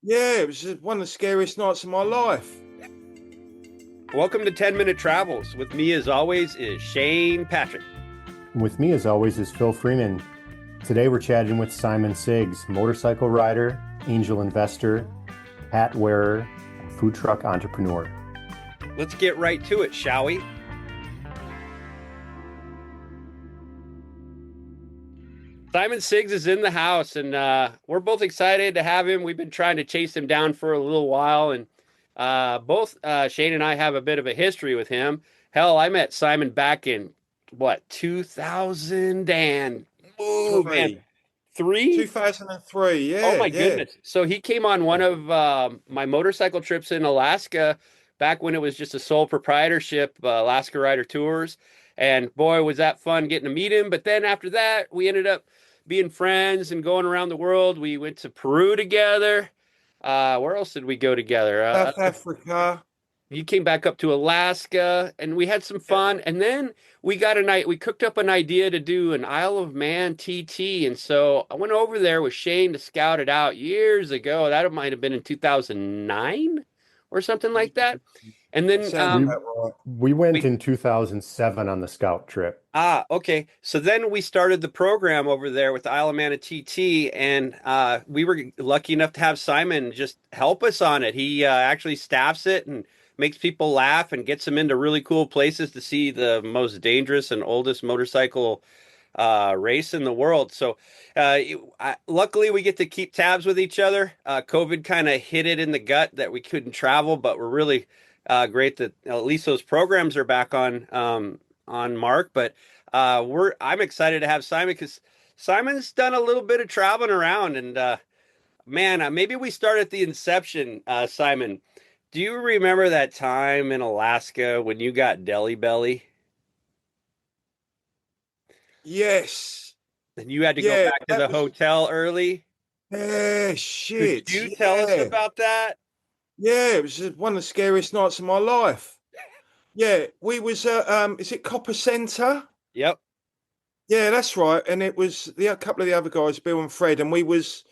Yeah, it was one of the scariest nights of my life. Welcome to 10-Minute Travels. With me, as always, is Shane Patrick. With me, as always, is Phil Freeman. Today, we're chatting with Simon Siggs, motorcycle rider, angel investor, hat wearer, and food truck entrepreneur. Let's get right to it, shall we? Simon Siggs is in the house, and we're both excited to have him. We've been trying to chase him down for a little while, and both Shane and I have a bit of a history with him. Hell, I met Simon back in 2000 and oh man, Three. three? 2003, Oh yeah, my yeah. goodness. So he came on one of my motorcycle trips in Alaska back when it was just a sole proprietorship, Alaska Rider Tours. And boy, was that fun getting to meet him. But then after that, we ended up being friends and going around the world. We went to Peru together. Where else did we go together? South Africa. He came back up to Alaska and we had some fun. And then we got a night, we cooked up an idea to do an Isle of Man TT. And so I went over there with Shane to scout it out years ago. That might have been in 2009 or something like that. And then Sounds We about right. we went we in 2007 on the scout trip. okay. So then we started the program over there with the Isle of Man and TT, and we were lucky enough to have Simon just help us on it. He actually staffs it and makes people laugh and gets them into really cool places to see the most dangerous and oldest motorcycle race in the world. So luckily we get to keep tabs with each other. COVID kind of hit it in the gut that we couldn't travel, but we're really great that at least those programs are back on mark. But I'm excited to have Simon because Simon's done a little bit of traveling around, and man, maybe we start at the inception. Simon, do you remember that time in Alaska when you got deli belly Yes. and you had to go Yeah, back to that the was hotel early? Could shit. you tell us Yeah. about that? Yeah, it was one of the scariest nights of my life. Yeah, we was is it Copper Centre? Yep. Yeah, that's right. And it was a couple of the other guys, Bill and Fred, and we was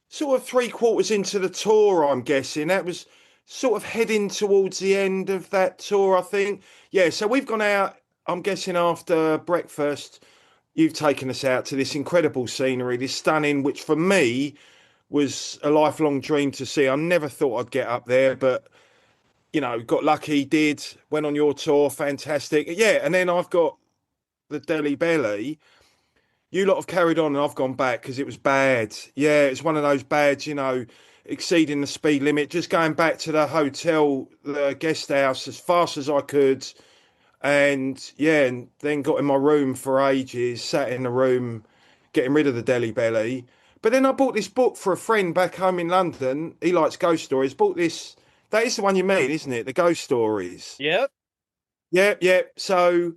sort of three quarters into the tour, I'm guessing. That was sort of heading towards the end of that tour, I think. Yeah, so we've gone out, I'm guessing after breakfast. You've taken us out to this incredible scenery, this stunning, which for me was a lifelong dream to see. I never thought I'd get up there, but got lucky, did, went on your tour, fantastic. Yeah, and then I've got the Delhi Belly. You lot have carried on and I've gone back because it was bad. Yeah, it's one of those bad, exceeding the speed limit, just going back to the hotel, the guest house as fast as I could. And yeah, and then got in my room for ages, sat in the room, getting rid of the Delhi Belly. But then I bought this book for a friend back home in London. He likes ghost stories. Bought this. That is the one you mean, isn't it? The ghost stories. Yep. Yeah, yeah. So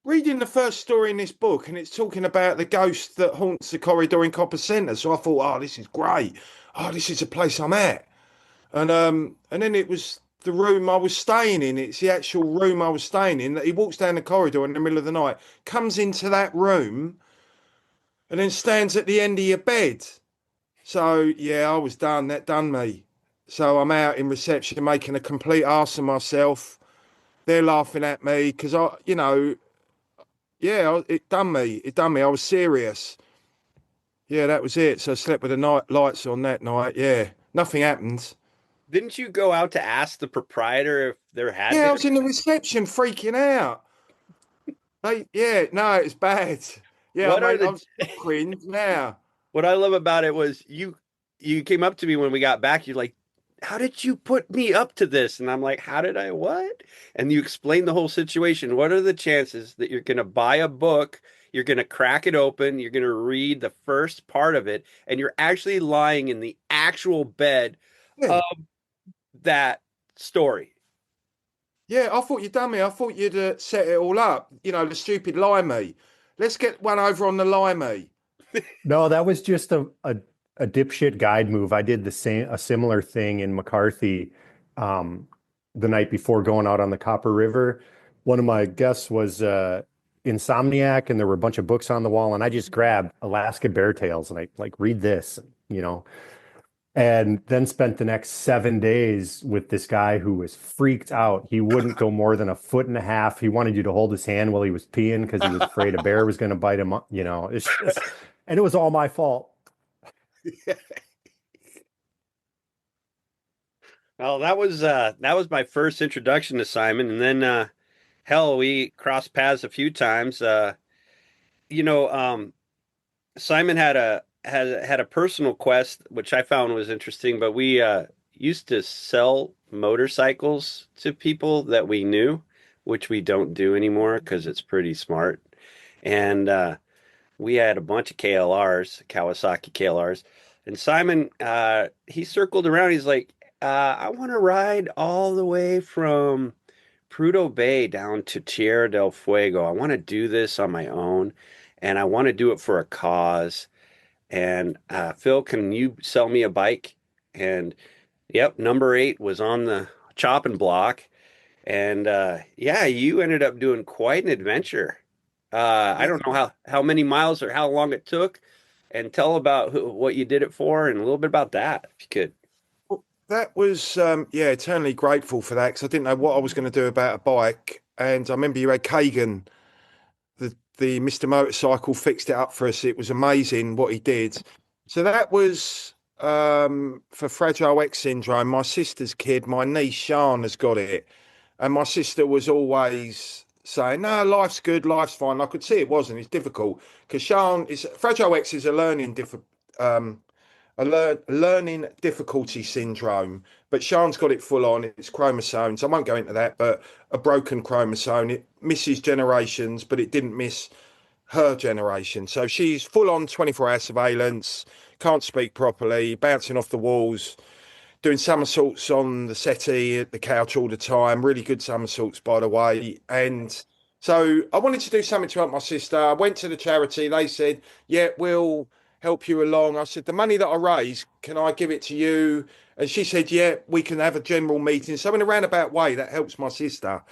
reading the first story in this book, and it's talking about the ghost that haunts the corridor in Copper Centre. So I thought, oh, this is great. Oh, this is a place I'm at. And then it was the room I was staying in. It's the actual room I was staying in. That he walks down the corridor in the middle of the night, comes into that room, and then stands at the end of your bed. So yeah, I was done. That done me. So I'm out in reception making a complete arse of myself. They're laughing at me because yeah, it done me. It done me. I was serious. Yeah, that was it. So I slept with the night lights on that night. Yeah, nothing happened. Didn't you go out to ask the proprietor if there had Yeah, I been? was in the reception freaking out. Yeah, no, it's bad. Yeah, What are mate, the I'm cringe now. What I love about it was you came up to me when we got back. You're like, "How did you put me up to this?" And I'm like, "How did I what?" And you explained the whole situation. What are the chances that you're going to buy a book, you're going to crack it open, you're going to read the first part of it, and you're actually lying in the actual bed Yeah, of that story? yeah. I thought you'd done me. I thought you'd set it all up. The stupid lie me. Let's get one over on the lie me. No, that was just a dipshit guide move. I did a similar thing in McCarthy um, the night before going out on the Copper River. One of my guests was Insomniac, and there were a bunch of books on the wall, and I just grabbed Alaska Bear Tales and I like read this, you know. and then spent the next 7 days with this guy who was freaked out. He wouldn't go more than a foot and a half. He wanted you to hold his hand while he was peeing because he was afraid a bear was going to bite him. You know, it's just, and it was all my fault. Well, that was my first introduction to Simon, and then hell, we crossed paths a few times. You know, Simon had a personal quest, which I found was interesting, but we used to sell motorcycles to people that we knew, which we don't do anymore because it's pretty smart. And we had a bunch of KLRs, Kawasaki KLRs, and Simon he circled around. He's like, I want to ride all the way from Prudhoe Bay down to Tierra del Fuego. I want to do this on my own, and I want to do it for a cause. And Phil, can you sell me a bike? And yep, number 8 was on the chopping block. And yeah, you ended up doing quite an adventure. I don't know how many miles or how long it took, and tell about what you did it for and a little bit about that, if you could. That was, yeah, eternally grateful for that because I didn't know what I was going to do about a bike. And I remember you had Kagan, the Mr. Motorcycle, fixed it up for us. It was amazing what he did. So that was for Fragile X syndrome. My sister's kid, my niece Sean, has got it. And my sister was always saying, no, life's good, life's fine. I could see it wasn't. It's difficult because Sean is Fragile X is a learning difficulty syndrome, but Sean's got it full on. It's chromosomes. I won't go into that, but a broken chromosome. It misses generations, but it didn't miss her generation. So she's full on 24-hour surveillance, can't speak properly, bouncing off the walls, doing somersaults on the settee at the couch all the time. Really good somersaults, by the way. And so I wanted to do something to help my sister. I went to the charity. They said, yeah, we'll help you along. I said, the money that I raise, can I give it to you? And she said, yeah, we can have a general meeting. So in a roundabout way, that helps my sister.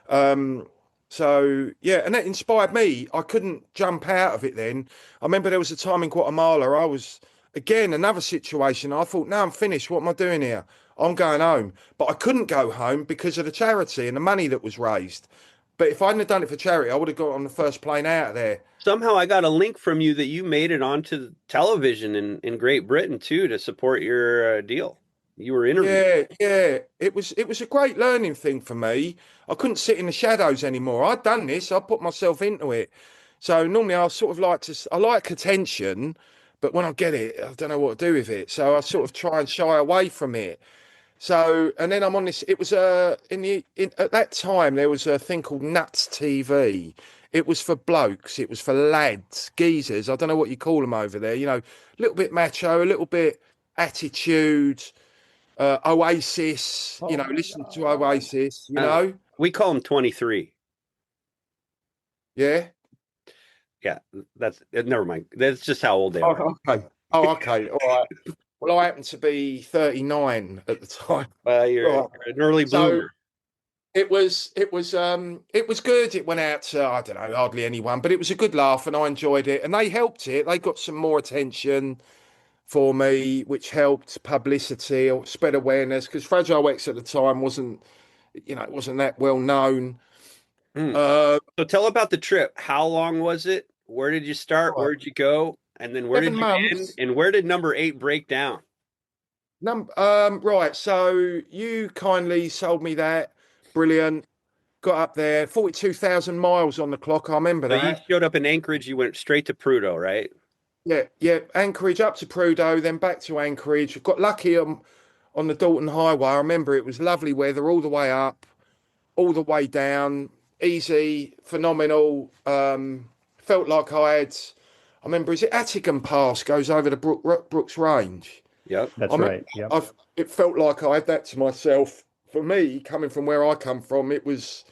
Um, so yeah, and that inspired me. I couldn't jump out of it then. I remember there was a time in Guatemala, I was again another situation. I thought, no, I'm finished. What am I doing here? I'm going home. But I couldn't go home because of the charity and the money that was raised. But if I hadn't have done it for charity, I would have got on the first plane out of there. Somehow I got a link from you that you made it onto television in Great Britain too to support your deal. You were interviewed. Yeah. It was a great learning thing for me. I couldn't sit in the shadows anymore. I'd done this. I put myself into it. So normally I sort of I like attention, but when I get it, I don't know what to do with it. So I sort of try and shy away from it. So, and then I'm on this. It was at that time there was a thing called Nuts TV. It was for blokes. It was for lads, geezers. I don't know what you call them over there. You know, a little bit macho, a little bit attitude. Oasis. You know, listen to Oasis. You Uh, know, we call them 23. yeah. Yeah, that's never mind. That's just how old they are. Oh, okay. Oh, okay. All right. Well, I happened to be 39 at the time. You're, Right. you're an early So bloomer. it was good. It went out to, I don't know, hardly anyone, but it was a good laugh and I enjoyed it. And they helped it. They got some more attention for me, which helped publicity or spread awareness because Fragile X at the time wasn't, it wasn't that well known. Hmm. Uh, So tell about the trip. How long was it? Where did you start? right. Where did you go? And then where did 7 you end? months. And where did number 8 break down? Right. So you kindly sold me that. Brilliant. Got up there, 42,000 miles on the clock. I remember So you that. showed up in Anchorage. You went straight to Prudhoe, right? Yeah. Anchorage up to Prudhoe, then back to Anchorage. Got lucky on the Dalton Highway. I remember it was lovely weather all the way up, all the way down. Easy, phenomenal. Felt like I remember, is it Attican Pass goes over the Brooks Range? Yep. I That's mean, right. Yep. it felt like I had that to myself. For me, coming from where I come from, it was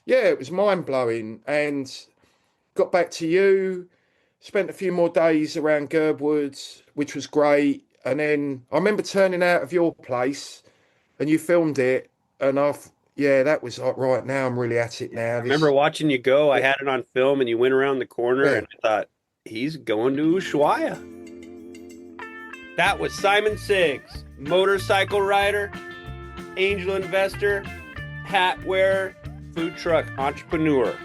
mind blowing. And got back to you, spent a few more days around Gerbwoods, which was great. And then I remember turning out of your place and you filmed it. And yeah, that was like, right now, I'm really at it now. I remember watching you go. I Yeah, had it on film, and you went around the corner, yeah. and I thought he's going to Ushuaia. That was Simon Siggs, motorcycle rider, angel investor, hat wearer, food truck entrepreneur.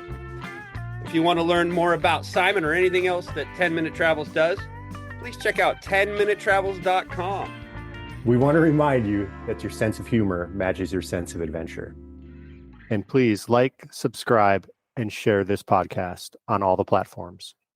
If you want to learn more about Simon or anything else that 10 Minute Travels does, please check out 10minutetravels.com. We want to remind you that your sense of humor matches your sense of adventure. And please like, subscribe, and share this podcast on all the platforms.